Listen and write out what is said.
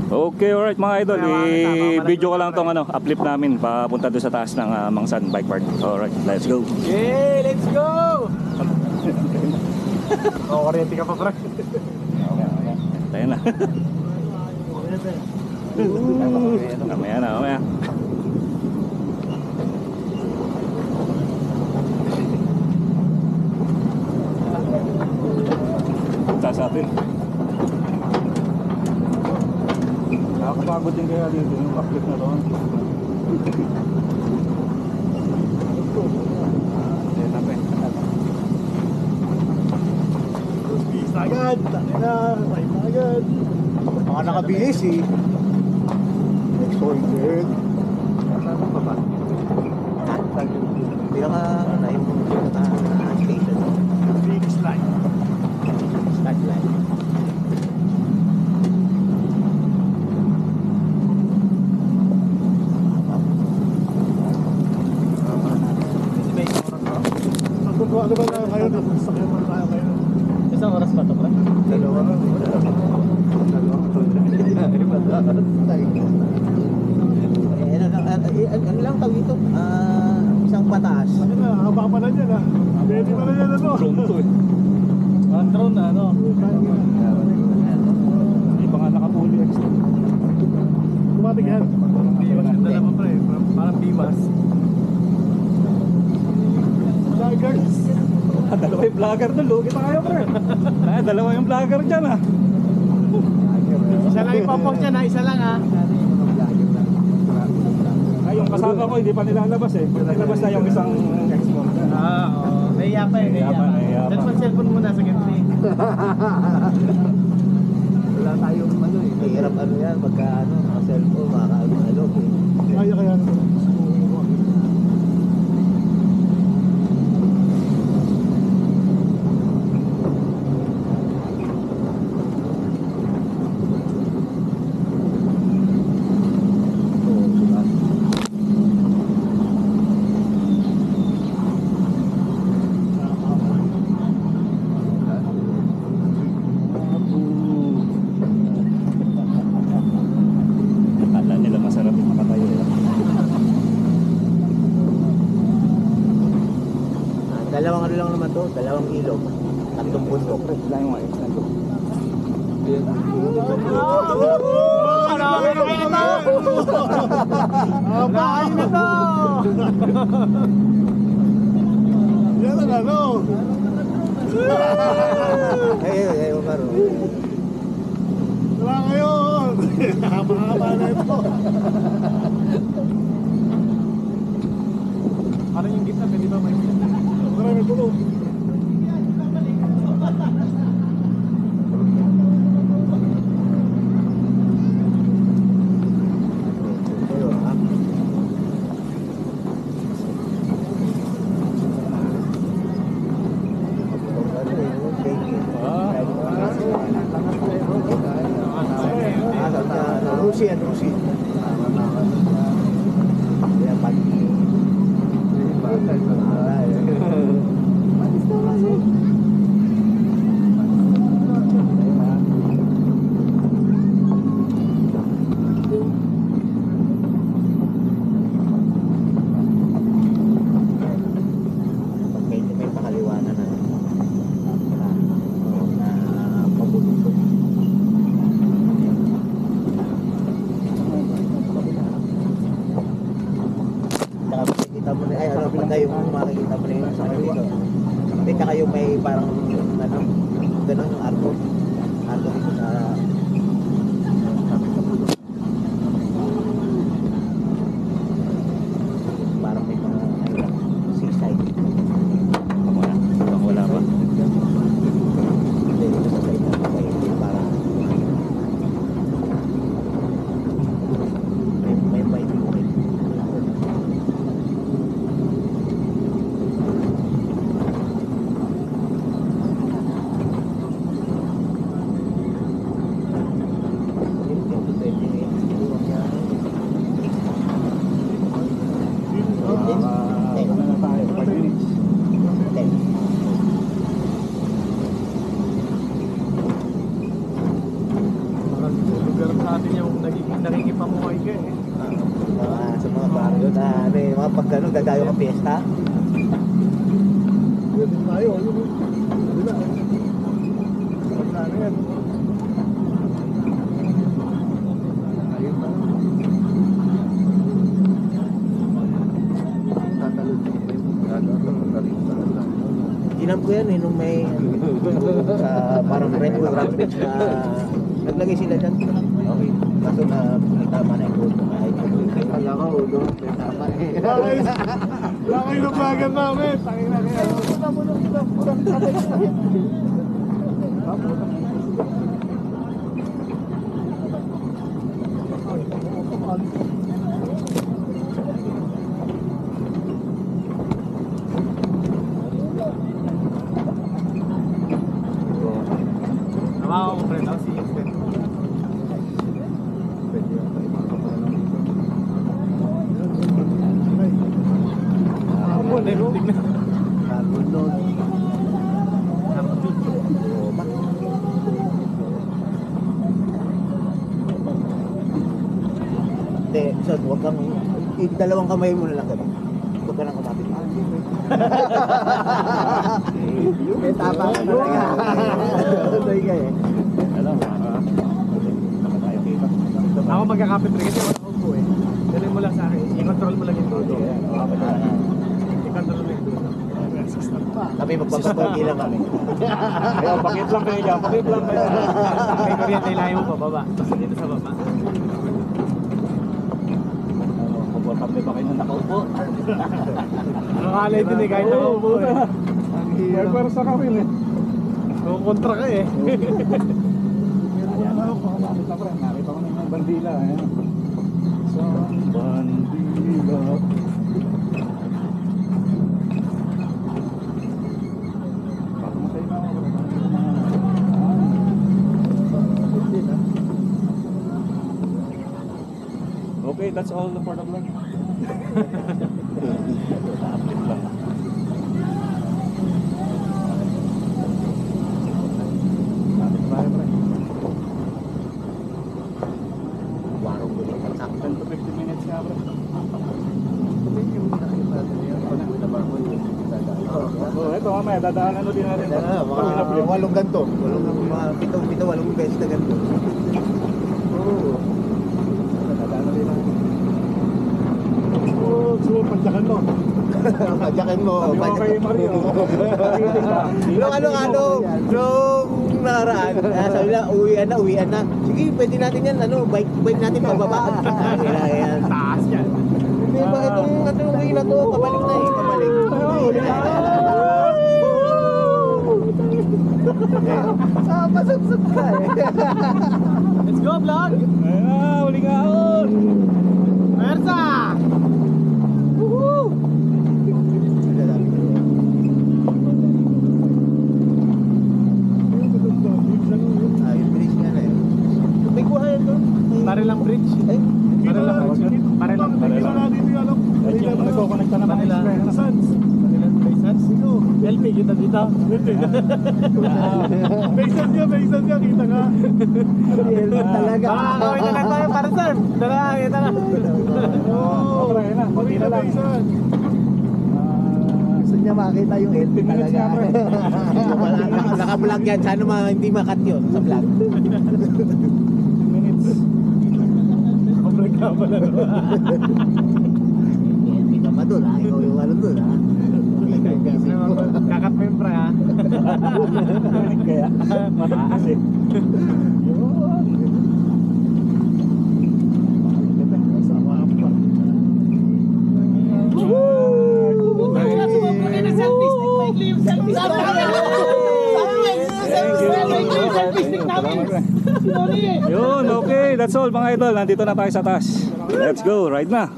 Okay, alright mga idol, i-video ko lang tong ano, uplift namin papunta doon sa taas ng Mangsan Bike Park. Alright, let's go. Yay, let's go! Kuryente ka pa, bro. Tayo na. Mamaya na, mamaya. Punta sa atin. Nakakapagod din kaya dito yung uplift na to. Agad, tangina, tayo agad. Mga nakabilis eh. Next order. Saan pa ba? Pinaka, ano yung station? Big slide. Slide line. Ano ba na kayo? Sakyan pa tayo kayo. Isang oras pa ito, bro? Dalawa. Ano lang tawag ito? Isang pataas. Ano na, haba pa na dyan, ha? Pwede pa na dyan, ano? Drone to eh. Parang drone na, ano? Hindi pa nga nakapuli extra. Tumatig yan. Bimas yung dalawa, pre. Parang bimas. Vloggers. Dalawa yung vlogger doon, lugi pa kayo pre. Dalawa yung vlogger dyan ah. Isa lang yung pampang dyan, ha? Isa lang, ha? Ay, yung kasama ko hindi pa nilalabas eh. Nilabas na yung isang export. Oo. Nahiya pa eh. Nahiya pa. That's one cellphone muna sa gameplay. Wala tayong ano eh. Mahirap ano yan. Pagka ano, cellphone, makakaalog eh. Kaya kaya naman. Dalawang ano lang naman to, dalawang ilog, tatlong bundok. Lang yung mga extra. Marami na kayo na to! Marami na to! Yan ang ano! Ay, Omar. Wala ngayon! Mahaba na ito! Parang yung gitna, pwede ba may marami tulong. Rusi. sa atin yung nakikipamuhay ka eh. Sa mga barrio na ano eh, mga pag ano, dadayo ka piyesta. Pwede tayo, yun. Wala. Ano yan? Ayun pa. Ginam ko yan eh, nung may sa parang Red Bull Rampage na naglagay sila dyan. Okay. Kaso na tama na yung ulo. Kaya ka ulo, tama na eh. Wala kayo nagbagan namin. Tangin na kaya. Tama ako, friend. I'll see you soon. Hindi, so huwag kang, dalawang kamay mo na lang gano'n. Huwag ka lang kumapit. Eh, tama ka talaga. Tuloy ka eh. Alam, tayo kita. Ako magkakapit rin kasi wala akong po eh. Dali mo lang sa akin. I-control mo lang yung todo. I-control mo yung todo. Kami magpapapogi lang kami. Kaya pakit lang kayo dyan, pakit lang kayo. Kay kuryente, ilayo mo pa baba. Basta dito sa baba. Komportable ba kayo nung nakaupo? Nakakalay din eh, kahit nakaupo eh. May pwersa ka rin eh. Kukontra ka eh. Ayan ako, kumakamit na pre. Nakita ko na yung bandila. Ayan. Sa bandila. Patumatay na ako. Okay, that's all for the vlog. Update lang. Update tayo pre. Warong ko lang sa 10 to 15 minutes nga pre. Oh, ito mamaya dadaanan ulit natin. Mga walong ganto. Mga walong beses na ganto. Oo. Dadaanan ulit natin. Oo, suwa pagdakan mo. Padyakin mo. Sabi ko kay Mario. Nung nung nakaraan, sabi na, uwian na. Sige, pwede natin yan, bike natin pababa. Yan. Taas yan. Hindi ba itong uwi na to, pabalik na eh, pabalik. Pasubsub ka eh. Let's go, vlog! Ayun na, uli ka on! Mersa! Yung bridge nga na yun. May buhayan doon. Parilang bridge. Eh, Parilang bridge. Parilang bridge. At yung nagkukonekta na mga Manila. Sons. Parilang Baysans. LP kita dito. Baysans niya, kita ka. talaga. Makakawin na lang tayo para sir. Dala, kita na. Oo, Okay na, konti na lang. Baysans. Gusto niya makita yung LP 15 minutes talaga. nga, pre. Naka-vlog yan. Sana hindi makat yun sa vlog. 15 minutes. Pablag ka pala. Hindi ka pa doon ha. Ikaw yung ano doon ha. Kakat mo yung pre ha. Kaya mataas eh. Yun, okay. That's all mga idol. Nandito na tayo sa taas. Let's go. Ride na.